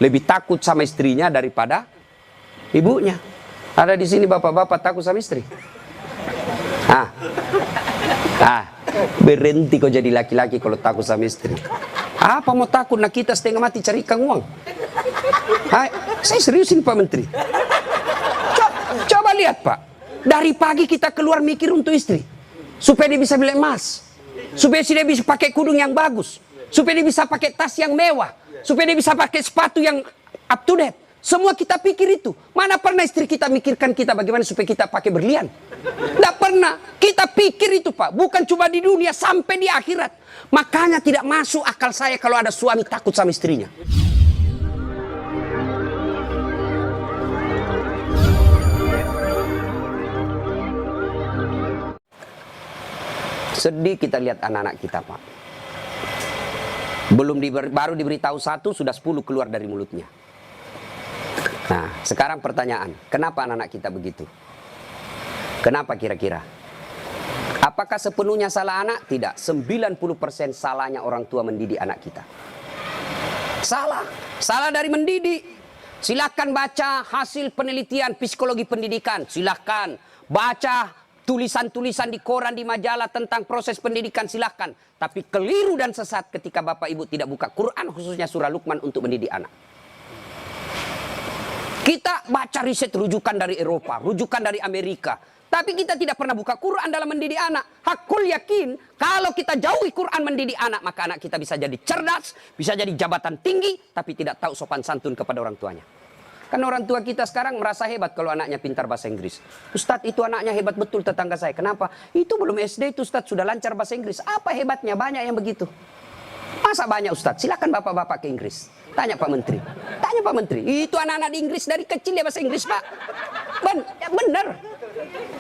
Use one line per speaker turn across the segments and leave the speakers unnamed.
lebih takut sama istrinya daripada ibunya. Ada di sini bapak-bapak takut sama istri? Berhenti kau jadi laki-laki kalau takut sama istri. Apa mau takut? Nah kita setengah mati cari ikan uang. Saya serius ini Pak Menteri. Coba lihat Pak. Dari pagi kita keluar mikir untuk istri. Supaya dia bisa beli emas. Supaya dia bisa pakai kudung yang bagus. Supaya dia bisa pakai tas yang mewah. Supaya dia bisa pakai sepatu yang up to date. Semua kita pikir itu. Mana pernah istri kita mikirkan kita bagaimana supaya kita pakai berlian? Tidak pernah. Kita pikir itu Pak. Bukan cuma di dunia, sampai di akhirat. Makanya tidak masuk akal saya kalau ada suami takut sama istrinya. Sedih kita lihat anak-anak kita Pak. Baru diberitahu satu, sudah 10 keluar dari mulutnya. Nah, sekarang pertanyaan, kenapa anak-anak kita begitu? Kenapa kira-kira? Apakah sepenuhnya salah anak? Tidak, 90% salahnya orang tua mendidik anak kita. Salah dari mendidik. Silakan baca hasil penelitian psikologi pendidikan. Silakan baca tulisan-tulisan di koran, di majalah tentang proses pendidikan, silakan. Tapi keliru dan sesat ketika Bapak Ibu tidak buka Quran, khususnya surah Luqman untuk mendidik anak. Kita baca riset rujukan dari Eropa, rujukan dari Amerika. Tapi kita tidak pernah buka Quran dalam mendidik anak. Hakul yakin, kalau kita jauhi Quran mendidik anak, maka anak kita bisa jadi cerdas, bisa jadi jabatan tinggi, tapi tidak tahu sopan santun kepada orang tuanya. Kan orang tua kita sekarang merasa hebat kalau anaknya pintar bahasa Inggris. Ustadz, itu anaknya hebat betul tetangga saya. Kenapa? Itu belum SD itu Ustadz sudah lancar bahasa Inggris. Apa hebatnya? Banyak yang begitu. Masa banyak Ustadz? Silakan bapak-bapak ke Inggris. Tanya Pak Menteri. Tanya Pak Menteri. Itu anak-anak di Inggris dari kecil dia bahasa Inggris Pak. Bener.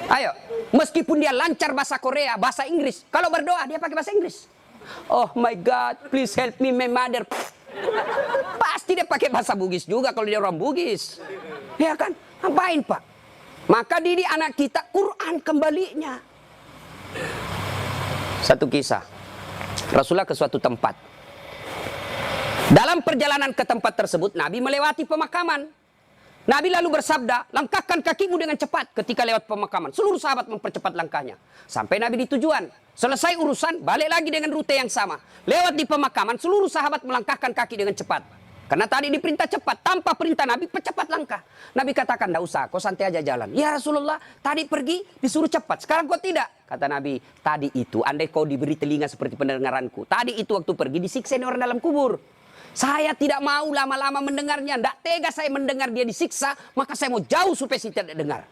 Ayo. Meskipun dia lancar bahasa Korea, bahasa Inggris. Kalau berdoa dia pakai bahasa Inggris. Oh my God, please help me my mother. Pasti dia pakai bahasa Bugis juga kalau dia orang Bugis. Ya kan? Ngapain Pak? Maka didik anak kita Quran kembalinya. Satu kisah. Rasulullah ke suatu tempat. Dalam perjalanan ke tempat tersebut, Nabi melewati pemakaman. Nabi lalu bersabda, langkahkan kakimu dengan cepat ketika lewat pemakaman. Seluruh sahabat mempercepat langkahnya. Sampai Nabi di tujuan. Selesai urusan, balik lagi dengan rute yang sama. Lewat di pemakaman, seluruh sahabat melangkahkan kaki dengan cepat. Karena tadi diperintah cepat, tanpa perintah Nabi, percepat langkah. Nabi katakan, tidak usah, kau santai aja jalan. Ya Rasulullah, tadi pergi disuruh cepat, sekarang kau tidak. Kata Nabi, tadi itu, andai kau diberi telinga seperti pendengaranku. Tadi itu waktu pergi disiksa orang dalam kubur. Saya tidak mau lama-lama mendengarnya. Tidak tega saya mendengar dia disiksa. Maka saya mau jauh supaya saya tidak dengar.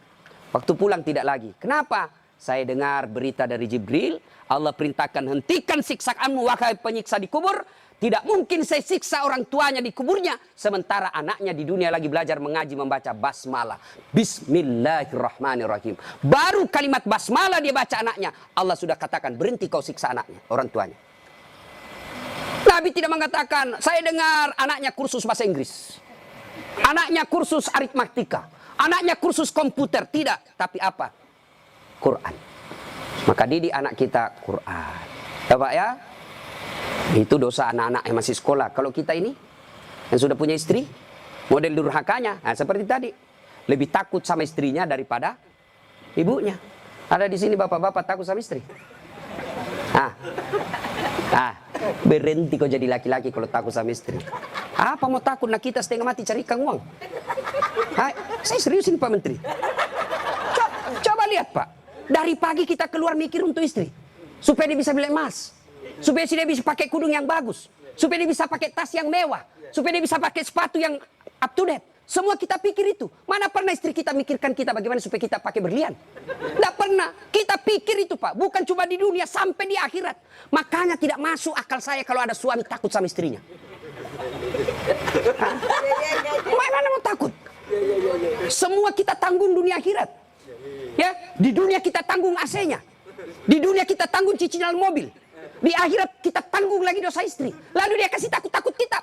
Waktu pulang tidak lagi. Kenapa? Saya dengar berita dari Jibril. Allah perintahkan hentikan siksaanmu wahai penyiksa di kubur. Tidak mungkin saya siksa orang tuanya di kuburnya. Sementara anaknya di dunia lagi belajar mengaji membaca basmalah. Bismillahirrahmanirrahim. Baru kalimat basmalah dia baca anaknya. Allah sudah katakan berhenti kau siksa anaknya, orang tuanya. Nabi tidak mengatakan, saya dengar anaknya kursus bahasa Inggris. Anaknya kursus aritmatika. Anaknya kursus komputer. Tidak. Tapi apa? Quran. Maka didik anak kita Quran. Ya Pak ya? Itu dosa anak-anak yang masih sekolah. Kalau kita ini, yang sudah punya istri, model durhakanya. Nah, seperti tadi. Lebih takut sama istrinya daripada ibunya. Ada di sini bapak-bapak takut sama istri. Berhenti kau jadi laki-laki kalau takut sama istri. Apa mau takut? Nah kita setengah mati cari ikan uang. Saya serius ini Pak Menteri. Coba lihat Pak. Dari pagi kita keluar mikir untuk istri. Supaya dia bisa beli emas. Supaya dia bisa pakai kudung yang bagus. Supaya dia bisa pakai tas yang mewah. Supaya dia bisa pakai sepatu yang up to date. Semua kita pikir itu. Mana pernah istri kita mikirkan kita bagaimana supaya kita pakai berlian? Tidak pernah. Kita pikir itu Pak. Bukan cuma di dunia, sampai di akhirat. Makanya tidak masuk akal saya kalau ada suami takut sama istrinya. Mana mau takut? Semua kita tanggung dunia akhirat. Ya, di dunia kita tanggung AC-nya. Di dunia kita tanggung cicilan mobil. Di akhirat kita tanggung lagi dosa istri. Lalu dia kasih takut-takut kita.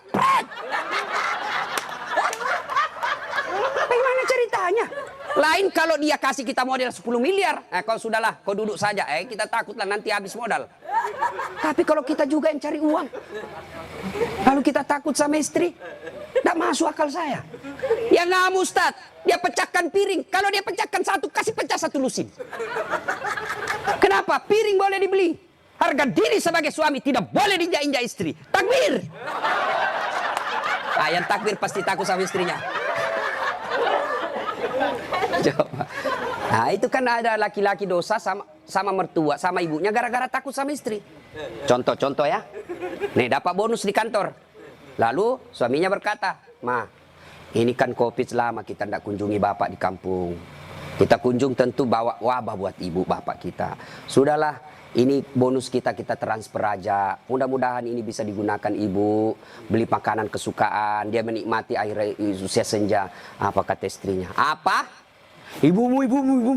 Bagaimana ceritanya? Lain kalau dia kasih kita modal 10 miliar. Kau sudahlah, kau duduk saja. Kita takutlah nanti habis modal. Tapi kalau kita juga yang cari uang. Lalu kita takut sama istri. Tidak Tak masuk akal saya. Yang ngamu Ustaz, dia pecahkan piring. Kalau dia pecahkan satu, kasih pecah satu lusin. Kenapa? Piring boleh dibeli. Harga diri sebagai suami tidak boleh diinjak-injak istri. Takbir. Yang takbir pasti takut sama istrinya. Coba. Nah, itu kan ada laki-laki dosa sama mertua, sama ibunya gara-gara takut sama istri. Contoh-contoh ya. Nih, dapat bonus di kantor. Lalu suaminya berkata, "Ma, ini kan COVID lama kita tidak kunjungi bapak di kampung. Kita kunjung tentu bawa wabah buat ibu bapak kita. Sudahlah, ini bonus kita transfer aja. Mudah-mudahan ini bisa digunakan ibu. Beli makanan kesukaan. Dia menikmati akhir usia senja." Apa kata istrinya? "Apa? Ibumu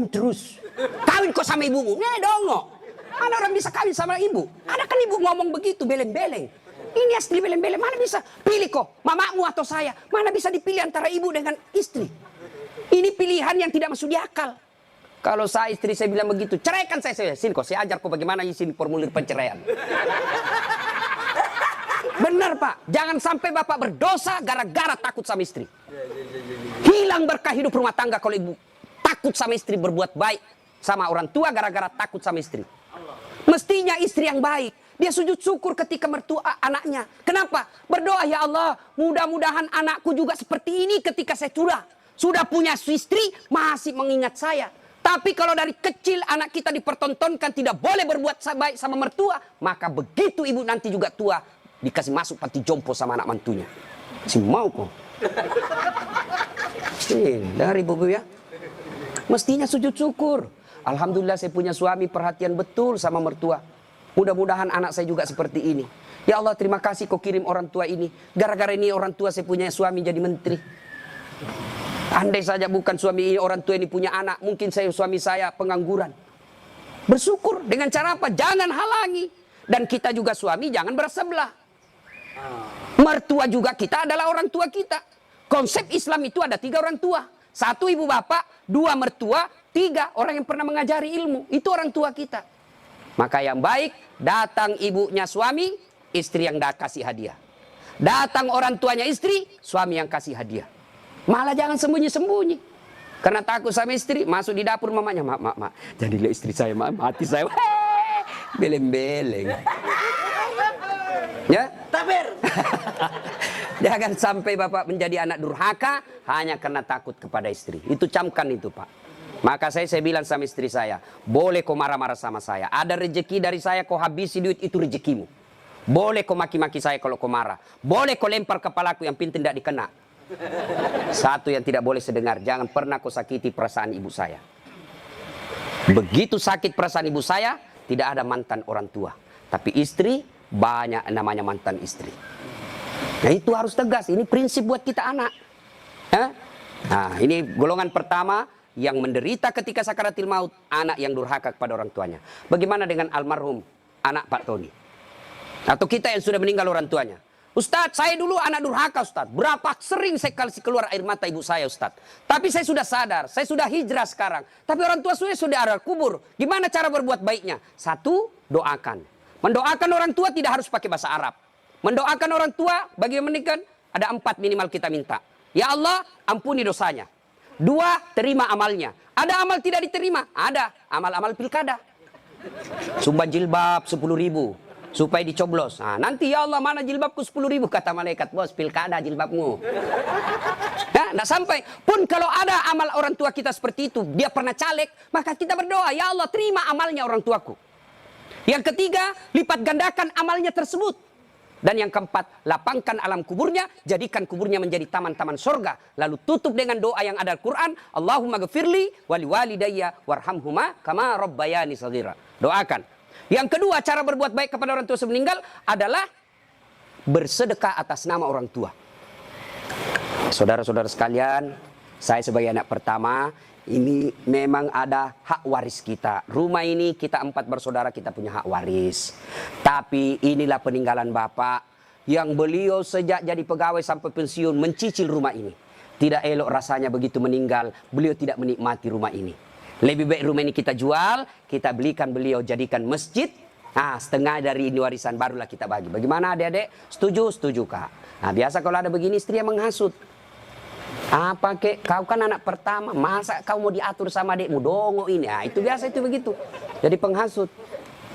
terus. Kawin kok sama ibumu?" Dongo. Mana orang bisa kawin sama ibu? Ada kan ibu ngomong begitu, beleng-beleng. Ini asli beleng-beleng. Mana bisa? Pilih kok, mamamu atau saya. Mana bisa dipilih antara ibu dengan istri? Ini pilihan yang tidak masuk di akal. Kalau saya istri saya bilang begitu, ceraikan saya. Sini kok, saya ajar kok bagaimana isi formulir penceraian. Benar Pak, jangan sampai bapak berdosa gara-gara takut sama istri. Hilang berkah hidup rumah tangga kalau ibu takut sama istri, berbuat baik sama orang tua gara-gara takut sama istri. Mestinya istri yang baik. Dia sujud syukur ketika mertua anaknya. Kenapa? Berdoa, "Ya Allah, mudah-mudahan anakku juga seperti ini ketika saya sudah punya istri, masih mengingat saya." Tapi kalau dari kecil anak kita dipertontonkan tidak boleh berbuat baik sama mertua, maka begitu ibu nanti juga tua, dikasih masuk panti jompo sama anak mantunya. Si mau kok. Dari ibu ya. Mestinya sujud syukur. Alhamdulillah saya punya suami perhatian betul sama mertua. Mudah-mudahan anak saya juga seperti ini. Ya Allah, terima kasih kau kirim orang tua ini. Gara-gara ini orang tua saya punya suami jadi menteri. Andai saja bukan suami ini, orang tua ini punya anak, mungkin suami saya pengangguran. Bersyukur dengan cara apa? Jangan halangi. Dan kita juga suami jangan bersebelah. Mertua juga kita adalah orang tua kita. Konsep Islam itu ada 3 orang tua. 1 ibu bapak, 2 mertua, 3 orang yang pernah mengajari ilmu. Itu orang tua kita. Maka yang baik, datang ibunya suami, istri yang kasih hadiah. Datang orang tuanya istri, suami yang kasih hadiah. Malah jangan sembunyi-sembunyi. Karena takut sama istri, masuk di dapur mamanya, "Mak, jadilah istri saya, mati saya." Beleng-beleng. Ya? Takbir. Jangan sampai bapak menjadi anak durhaka hanya karena takut kepada istri. Itu camkan itu Pak. Maka saya bilang sama istri saya, boleh kau marah-marah sama saya. Ada rezeki dari saya, kau habisi duit, itu rezekimu. Boleh kau maki-maki saya kalau kau marah. Boleh kau lempar kepalaku, yang penting tidak dikena. Satu yang tidak boleh sedengar, jangan pernah kau sakiti perasaan ibu saya. Begitu sakit perasaan ibu saya, tidak ada mantan orang tua. Tapi istri, banyak namanya mantan istri. Nah itu harus tegas, ini prinsip buat kita anak. Nah ini golongan pertama, yang menderita ketika sakaratil maut, anak yang durhaka kepada orang tuanya. Bagaimana dengan almarhum anak Pak Tony? Atau kita yang sudah meninggal orang tuanya? "Ustadz, saya dulu anak durhaka Ustadz. Berapa sering saya kasih keluar air mata ibu saya Ustadz. Tapi saya sudah sadar, saya sudah hijrah sekarang. Tapi orang tua saya sudah ada kubur. Gimana cara berbuat baiknya?" 1, doakan. Mendoakan orang tua tidak harus pakai bahasa Arab. Mendoakan orang tua bagi yang meninggal ada 4 minimal kita minta. Ya Allah, ampuni dosanya. 2, terima amalnya. Ada amal tidak diterima? Ada. Amal-amal pilkada. Sumbang jilbab 10.000 supaya dicoblos. Nah, nanti ya Allah mana jilbabku 10.000 kata malaikat, "Bos, pilkada jilbabmu." Ya, enggak sampai. Pun kalau ada amal orang tua kita seperti itu, dia pernah caleg, maka kita berdoa, "Ya Allah, terima amalnya orang tuaku." Yang ketiga, lipat gandakan amalnya tersebut. Dan yang keempat, lapangkan alam kuburnya, jadikan kuburnya menjadi taman-taman surga. Lalu tutup dengan doa yang ada Al-Quran, "Allahumma ghafirli wali walidayya warhamhuma kama rabbayani shaghira." Doakan. Yang kedua, cara berbuat baik kepada orang tua semeninggal adalah bersedekah atas nama orang tua. Saudara-saudara sekalian, saya sebagai anak pertama, ini memang ada hak waris kita. Rumah ini kita 4 bersaudara, kita punya hak waris. Tapi inilah peninggalan Bapak yang beliau sejak jadi pegawai sampai pensiun mencicil rumah ini. Tidak elok rasanya begitu meninggal, beliau tidak menikmati rumah ini. Lebih baik rumah ini kita jual, kita belikan beliau jadikan masjid Nah, setengah dari ini warisan barulah kita bagi. Bagaimana adik-adik? Setuju? Setuju, Kak. Nah, biasa kalau ada begini istri yang menghasut. Apa kek? Kau kan anak pertama, masa kau mau diatur sama adikmu? Dongo ini. Nah, itu biasa itu begitu. Jadi penghasut.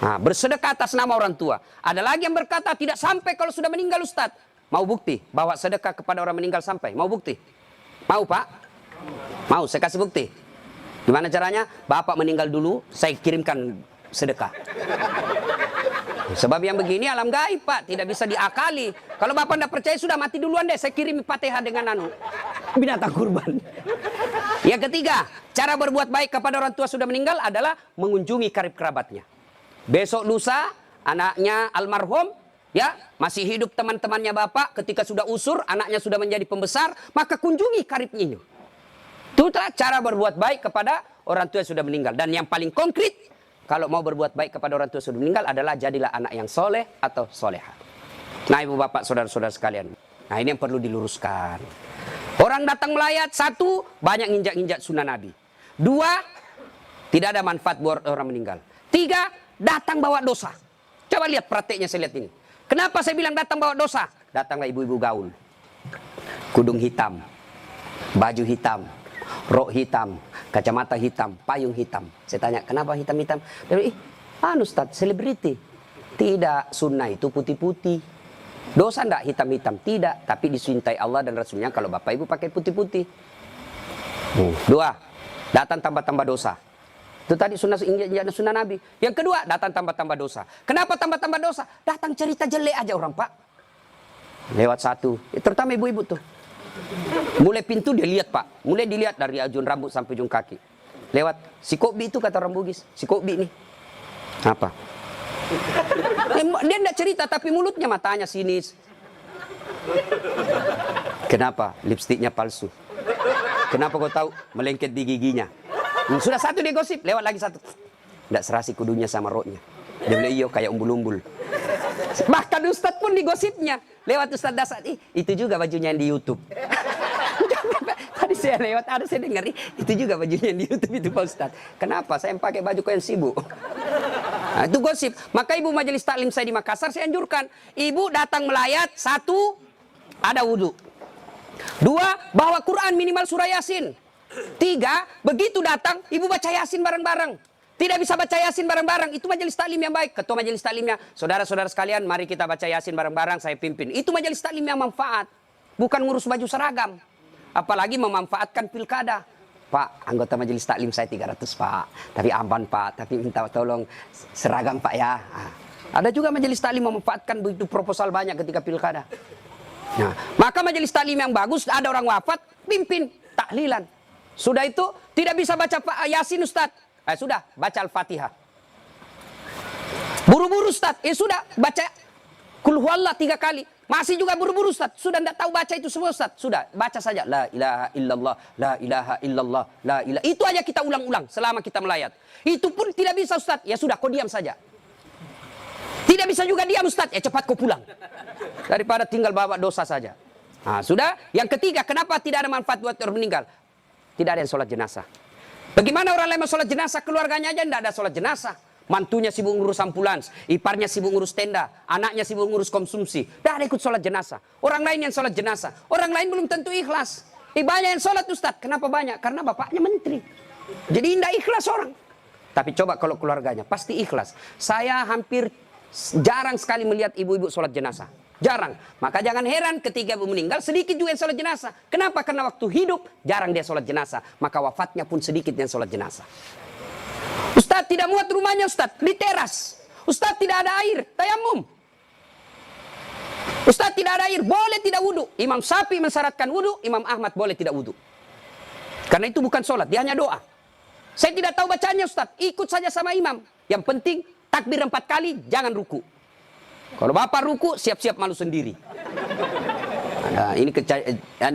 Nah, bersedekah atas nama orang tua. Ada lagi yang berkata tidak sampai kalau sudah meninggal Ustadz. Mau bukti? Bawa sedekah kepada orang meninggal sampai. Mau bukti? Mau, Pak? Mau, saya kasih bukti. Gimana caranya? Bapak meninggal dulu, saya kirimkan sedekah. Sebab yang begini alam gaib, Pak, tidak bisa diakali. Kalau Bapak tidak percaya sudah mati duluan deh, saya kirim Fatihah dengan binatang kurban. Yang ketiga, cara berbuat baik kepada orang tua sudah meninggal adalah mengunjungi karib kerabatnya. Besok lusa anaknya almarhum ya masih hidup teman-temannya Bapak, ketika sudah usur anaknya sudah menjadi pembesar, maka kunjungi karibnya itu. Itulah cara berbuat baik kepada orang tua yang sudah meninggal. Dan yang paling konkret, kalau mau berbuat baik kepada orang tua yang sudah meninggal adalah jadilah anak yang soleh atau soleha. Nah, ibu bapak, saudara-saudara sekalian. Nah, ini yang perlu diluruskan. Orang datang melayat, satu, banyak injak-injak sunnah Nabi. Dua, tidak ada manfaat buat orang meninggal. Tiga, datang bawa dosa. Coba lihat prakteknya, saya lihat ini. Kenapa saya bilang datang bawa dosa? Datanglah ibu-ibu gaul. Kudung hitam, baju hitam, rok hitam, kacamata hitam, payung hitam. Saya tanya, kenapa hitam-hitam? Dia bilang, Ustaz, selebriti. Tidak, sunnah itu putih-putih. Dosa enggak hitam-hitam? Tidak, tapi dicintai Allah dan Rasulnya kalau bapak ibu pakai putih-putih. Dua, datang tambah-tambah dosa. Itu tadi sunnah Nabi. Yang kedua, datang tambah-tambah dosa. Kenapa tambah-tambah dosa? Datang cerita jelek aja orang, Pak. Lewat satu, terutama ibu-ibu tuh. Mulai pintu dia lihat, Pak. Mulai dilihat dari ujung rambut sampai ujung kaki. Lewat si Kobi itu kata orang Bugis. Si Kobi nih. Apa? Dia enggak cerita tapi mulutnya matanya sinis. Kenapa? Lipstiknya palsu. Kenapa kau tahu? Melengket di giginya. Sudah satu dia gosip, lewat lagi satu. Enggak serasi kudunya sama roknya. Dia bilang iyo kayak umbul-umbul. Bahkan Ustadz pun digosipnya. Lewat Ustadz Dasar, itu juga bajunya yang di YouTube. Tadi saya lewat, ada saya dengar, itu juga bajunya yang di YouTube itu Pak Ustadz. Kenapa? Saya pakai baju kau yang sibuk. Nah, itu gosip. Maka ibu majelis taklim saya di Makassar, saya anjurkan. Ibu datang melayat, satu, ada wudhu. Dua, bawa Quran minimal surah Yasin. Tiga, begitu datang, ibu baca Yasin bareng-bareng. Tidak bisa baca Yasin bareng-bareng, itu majelis taklim yang baik. Ketua majelis taklimnya, saudara-saudara sekalian, mari kita baca Yasin bareng-bareng, saya pimpin. Itu majelis taklim yang manfaat. Bukan ngurus baju seragam. Apalagi memanfaatkan pilkada. Pak, anggota majelis taklim saya 300, Pak. Tapi aman, Pak. Tapi minta tolong seragam, Pak, ya. Nah, ada juga majelis taklim memanfaatkan begitu proposal banyak ketika pilkada. Nah, maka majelis taklim yang bagus, ada orang wafat, pimpin tahlilan. Sudah itu, tidak bisa baca Yasin, Ustadz. Sudah, baca Al-Fatihah. Buru-buru, Ustadz. Sudah, baca Qul huwallah 3 kali. Masih juga buru-buru, Ustadz. Sudah tidak tahu baca itu semua, Ustadz. Sudah, baca saja. La ilaha illallah, la ilaha illallah, la ilaha. Itu aja kita ulang-ulang selama kita melayat. Itu pun tidak bisa, Ustadz. Ya sudah, kau diam saja. Tidak bisa juga diam, Ustadz. Ya cepat kau pulang. Daripada tinggal bawa dosa saja. Nah, sudah. Yang ketiga, kenapa tidak ada manfaat buat orang meninggal? Tidak ada yang sholat jenazah. Bagaimana orang lain mau sholat jenazah? Keluarganya aja tidak ada sholat jenazah. Mantunya sibuk ngurus ambulans, iparnya sibuk ngurus tenda, anaknya sibuk ngurus konsumsi. Tidak ada ikut sholat jenazah. Orang lain yang sholat jenazah. Orang lain belum tentu ikhlas. Banyak yang sholat, Ustadz. Kenapa banyak? Karena bapaknya menteri. Jadi tidak ikhlas orang. Tapi coba kalau keluarganya, pasti ikhlas. Saya hampir jarang sekali melihat ibu-ibu sholat jenazah. Jarang. Maka jangan heran ketika ibu meninggal sedikit juga yang sholat jenazah. Kenapa? Karena waktu hidup jarang dia sholat jenazah. Maka wafatnya pun sedikit yang sholat jenazah. Ustadz tidak muat rumahnya, Ustadz di teras. Ustadz tidak ada air, tayamum. Ustadz tidak ada air, boleh tidak wudhu. Imam Syafi'i mensyaratkan wudhu, Imam Ahmad boleh tidak wudhu. Karena itu bukan sholat, dia hanya doa. Saya tidak tahu bacanya, Ustadz. Ikut saja sama imam. Yang penting takbir 4 kali, jangan ruku. Kalau bapak ruku, siap-siap malu sendiri. Nah, ini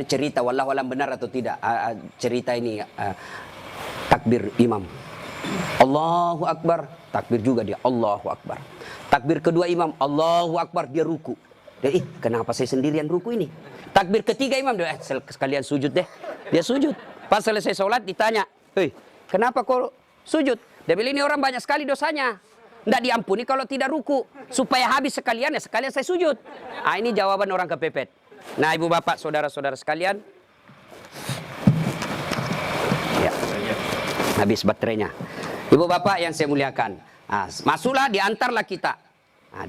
cerita, wallahualam benar atau tidak. Cerita ini takbir imam. Allahu Akbar. Takbir juga dia, Allahu Akbar. Takbir kedua imam, Allahu Akbar, dia ruku. Dia, kenapa saya sendirian ruku ini? Takbir ketiga imam, dia, sekalian sujud deh. Dia sujud. Pas selesai sholat ditanya, hei, kenapa kau sujud? Dia bilang ini orang banyak sekali dosanya. Tidak diampuni kalau tidak ruku. Supaya habis sekalian, ya sekalian saya sujud. Ini jawaban orang kepepet. Nah, ibu bapak, saudara-saudara sekalian. Ya, habis baterainya. Ibu bapak yang saya muliakan. Masuklah, diantarlah kita.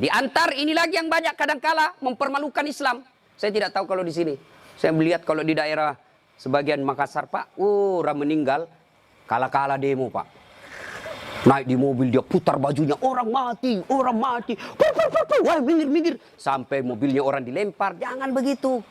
Diantar ini lagi yang banyak kadangkala mempermalukan Islam. Saya tidak tahu kalau di sini. Saya melihat kalau di daerah sebagian Makassar, Pak, orang meninggal, kala-kala demo, Pak. Naik di mobil, dia putar bajunya, orang mati, wah, minggir. Sampai mobilnya orang dilempar, jangan begitu.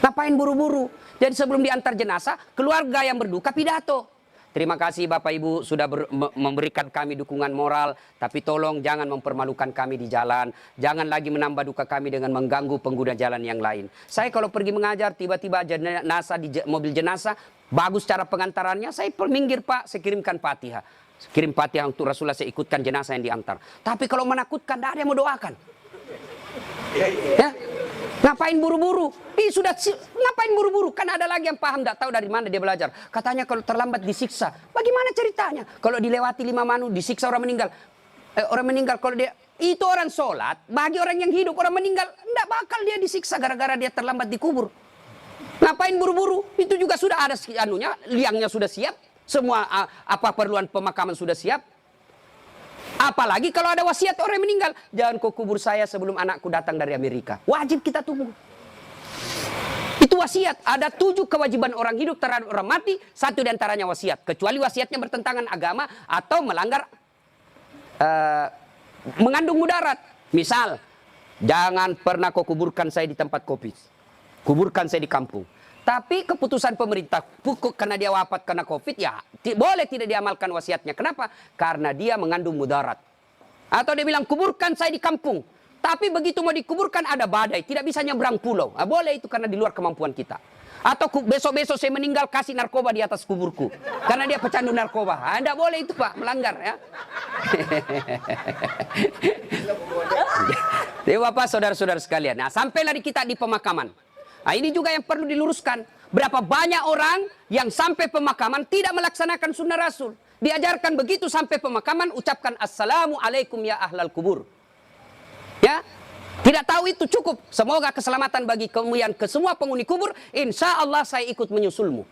Ngapain buru-buru? Jadi sebelum diantar jenazah, keluarga yang berduka pidato. Terima kasih Bapak Ibu sudah memberikan kami dukungan moral. Tapi tolong jangan mempermalukan kami di jalan. Jangan lagi menambah duka kami dengan mengganggu pengguna jalan yang lain. Saya kalau pergi mengajar, tiba-tiba jenazah di mobil jenazah, bagus cara pengantarannya, saya minggir Pak, saya kirimkan Fatihah. Kirim Fatihah untuk Rasulullah, saya ikutkan jenazah yang diantar. Tapi kalau menakutkan, tidak ada yang mau doakan. Ya? Ngapain buru-buru? Ngapain buru-buru? Kan ada lagi yang paham, tidak tahu dari mana dia belajar. Katanya kalau terlambat disiksa. Bagaimana ceritanya? Kalau dilewati 5 manu, disiksa orang meninggal. Orang meninggal kalau dia itu orang sholat, bagi orang yang hidup, orang meninggal tidak bakal dia disiksa gara-gara dia terlambat dikubur. Ngapain buru-buru? Itu juga sudah ada anunya, liangnya sudah siap, semua apa perluan pemakaman sudah siap. Apalagi kalau ada wasiat orang yang meninggal, jangan kau kubur saya sebelum anakku datang dari Amerika. Wajib kita tunggu. Itu wasiat. Ada 7 kewajiban orang hidup terhadap orang mati. 1 diantaranya wasiat. Kecuali wasiatnya bertentangan agama atau melanggar mengandung mudarat. Misal, jangan pernah kau kuburkan saya di tempat kopi. Kuburkan saya di kampung. Tapi keputusan pemerintah karena dia wafat karena COVID, ya boleh tidak diamalkan wasiatnya. Kenapa? Karena dia mengandung mudarat. Atau dia bilang kuburkan saya di kampung. Tapi begitu mau dikuburkan ada badai, tidak bisa nyebrang pulau. Boleh itu karena di luar kemampuan kita. Atau besok-besok saya meninggal kasih narkoba di atas kuburku. Karena dia pecandu narkoba. Tidak boleh itu Pak, melanggar ya. Jadi Bapak, saudara-saudara sekalian. Nah, sampailah kita di pemakaman. Nah, ini juga yang perlu diluruskan. Berapa banyak orang yang sampai pemakaman tidak melaksanakan sunnah Rasul. Diajarkan begitu sampai pemakaman, ucapkan Assalamualaikum ya ahlal kubur. Ya, tidak tahu itu cukup. Semoga keselamatan bagi kemuliaan ke semua penghuni kubur. Insya Allah saya ikut menyusulmu.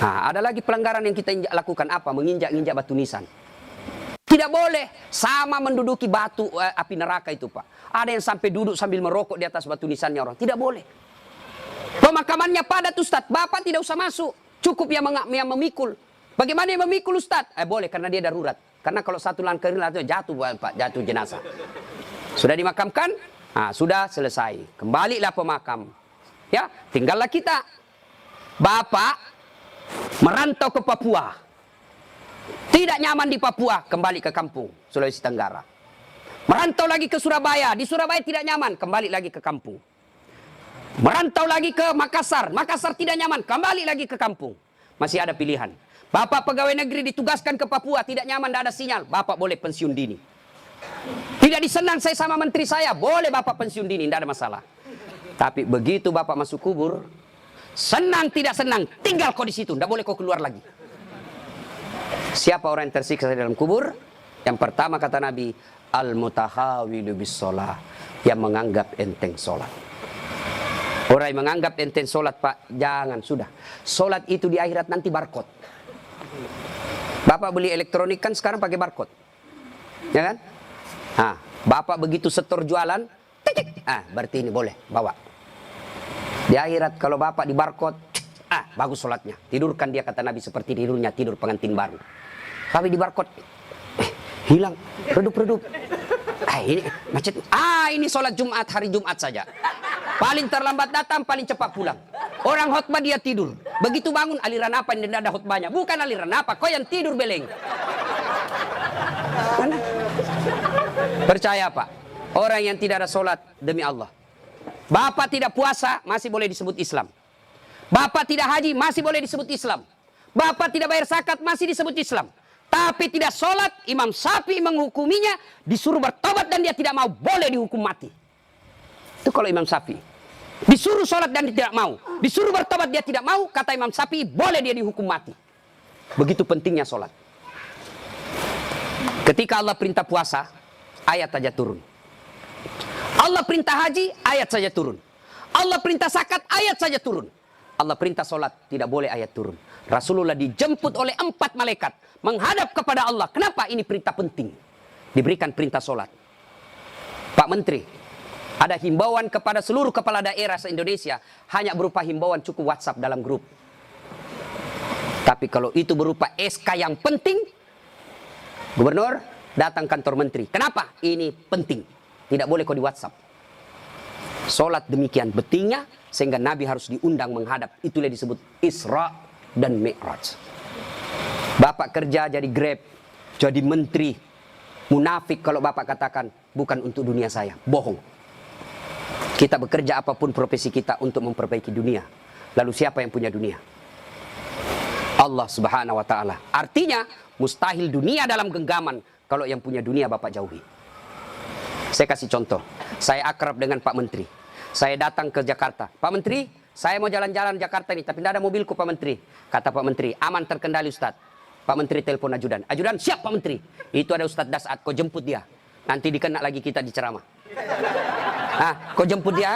Nah, ada lagi pelanggaran yang kita lakukan apa? Menginjak-injak batu nisan. Tidak boleh sama menduduki batu api neraka itu Pak. Ada yang sampai duduk sambil merokok di atas batu nisannya orang. Tidak boleh. Pemakamannya padat Ustaz, Bapak tidak usah masuk. Cukup yang memikul. Bagaimana yang memikul Ustaz? Boleh karena dia darurat. Karena kalau satu langkah jatuh Pak, jatuh jenazah. Sudah dimakamkan? Sudah selesai. Kembalilah pemakam. Ya, tinggallah kita. Bapak merantau ke Papua. Tidak nyaman di Papua, kembali ke kampung, Sulawesi Tenggara. Merantau lagi ke Surabaya, di Surabaya tidak nyaman, kembali lagi ke kampung. Merantau lagi ke Makassar, Makassar tidak nyaman, kembali lagi ke kampung. Masih ada pilihan. Bapak pegawai negeri ditugaskan ke Papua, tidak nyaman, tidak ada sinyal, Bapak boleh pensiun dini. Tidak disenang saya sama menteri saya, boleh Bapak pensiun dini, tidak ada masalah. Tapi begitu Bapak masuk kubur, senang tidak senang, tinggal kau di situ, tidak boleh kau keluar lagi. Siapa orang yang tersiksa di dalam kubur? Yang pertama kata Nabi, al-mutahawilu bis sholah, yang menganggap enteng sholat. Orang yang menganggap enteng sholat Pak, jangan, sudah. Sholat itu di akhirat nanti barcode. Bapak beli elektronik kan sekarang pakai barcode. Ya kan? Bapak begitu setor jualan, titik. Berarti ini boleh, bawa. Di akhirat kalau Bapak di barcode, bagus sholatnya. Tidurkan dia kata Nabi seperti tidurnya tidur pengantin baru. Tapi di barcode, hilang, redup-redup. Ini macet. Ini sholat Jumat, hari Jumat saja. Paling terlambat datang, paling cepat pulang. Orang khotbah dia tidur. Begitu bangun, aliran apa yang tidak ada khotbahnya? Bukan aliran apa, kau yang tidur beleng. Mana? Percaya Pak, orang yang tidak ada sholat demi Allah. Bapak tidak puasa, masih boleh disebut Islam. Bapak tidak haji, masih boleh disebut Islam. Bapak tidak bayar zakat, masih disebut Islam. Tapi tidak sholat, Imam Syafi'i menghukuminya, disuruh bertobat dan dia tidak mau, boleh dihukum mati. Itu kalau Imam Syafi'i. Disuruh sholat dan dia tidak mau. Disuruh bertobat dia tidak mau, kata Imam Syafi'i, boleh dia dihukum mati. Begitu pentingnya sholat. Ketika Allah perintah puasa, ayat saja turun. Allah perintah haji, ayat saja turun. Allah perintah zakat, ayat saja turun. Allah perintah solat, tidak boleh ayat turun. Rasulullah dijemput oleh 4 malaikat menghadap kepada Allah. Kenapa? Ini perintah penting. Diberikan perintah solat. Pak Menteri, ada himbauan kepada seluruh kepala daerah se-Indonesia, hanya berupa himbauan cukup WhatsApp dalam grup. Tapi kalau itu berupa SK yang penting, Gubernur datang kantor menteri. Kenapa? Ini penting. Tidak boleh kok di WhatsApp. Solat demikian pentingnya sehingga Nabi harus diundang menghadap. Itulah disebut Isra dan Mi'raj. Bapak kerja jadi Grab, jadi menteri. Munafik kalau Bapak katakan bukan untuk dunia saya. Bohong. Kita bekerja apapun profesi kita untuk memperbaiki dunia. Lalu siapa yang punya dunia? Allah Subhanahu wa ta'ala. Artinya mustahil dunia dalam genggaman kalau yang punya dunia Bapak jauhi. Saya kasih contoh. Saya akrab dengan Pak Menteri. Saya datang ke Jakarta. Pak Menteri, saya mau jalan-jalan Jakarta ini, tapi tidak ada mobilku Pak Menteri. Kata Pak Menteri, aman terkendali Ustadz. Pak Menteri telepon ajudan. Ajudan, siap Pak Menteri. Itu ada Ustadz Dasat, kau jemput dia. Nanti dikena lagi kita di ceramah. Kau jemput dia.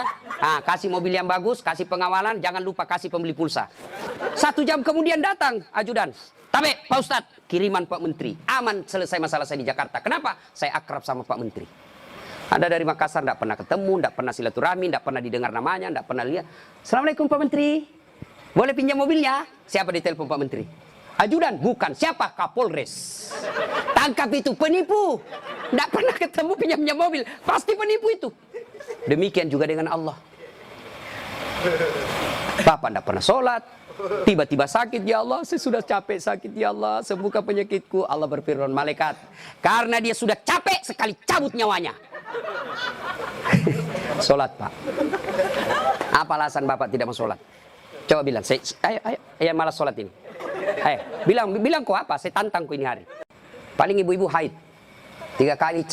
Kasih mobil yang bagus, kasih pengawalan, jangan lupa kasih pembeli pulsa. 1 jam kemudian datang ajudan. Tapi Pak Ustadz, kiriman Pak Menteri. Aman, selesai masalah saya di Jakarta. Kenapa? Saya akrab sama Pak Menteri. Ada dari Makassar, tidak pernah ketemu, tidak pernah silaturahmi, tidak pernah didengar namanya, tidak pernah lihat. Assalamualaikum Pak Menteri. Boleh pinjam mobilnya? Siapa ditelepon Pak Menteri? Ajudan, bukan. Siapa? Kapolres. Tangkap itu, penipu. Tidak pernah ketemu pinjam mobil. Pasti penipu itu. Demikian juga dengan Allah. Bapak tidak pernah sholat. Tiba-tiba sakit, ya Allah, saya sudah capek sakit, ya Allah, sembuhkan penyakitku. Allah berfirman, malaikat, karena dia sudah capek sekali cabut nyawanya. Sholat Pak. Apa alasan Bapak tidak mau sholat? Coba bilang, ayo, yang malas sholat ini. Ayo, bilang kok apa? Saya tantang kok ini hari. Paling ibu-ibu haid 3 kali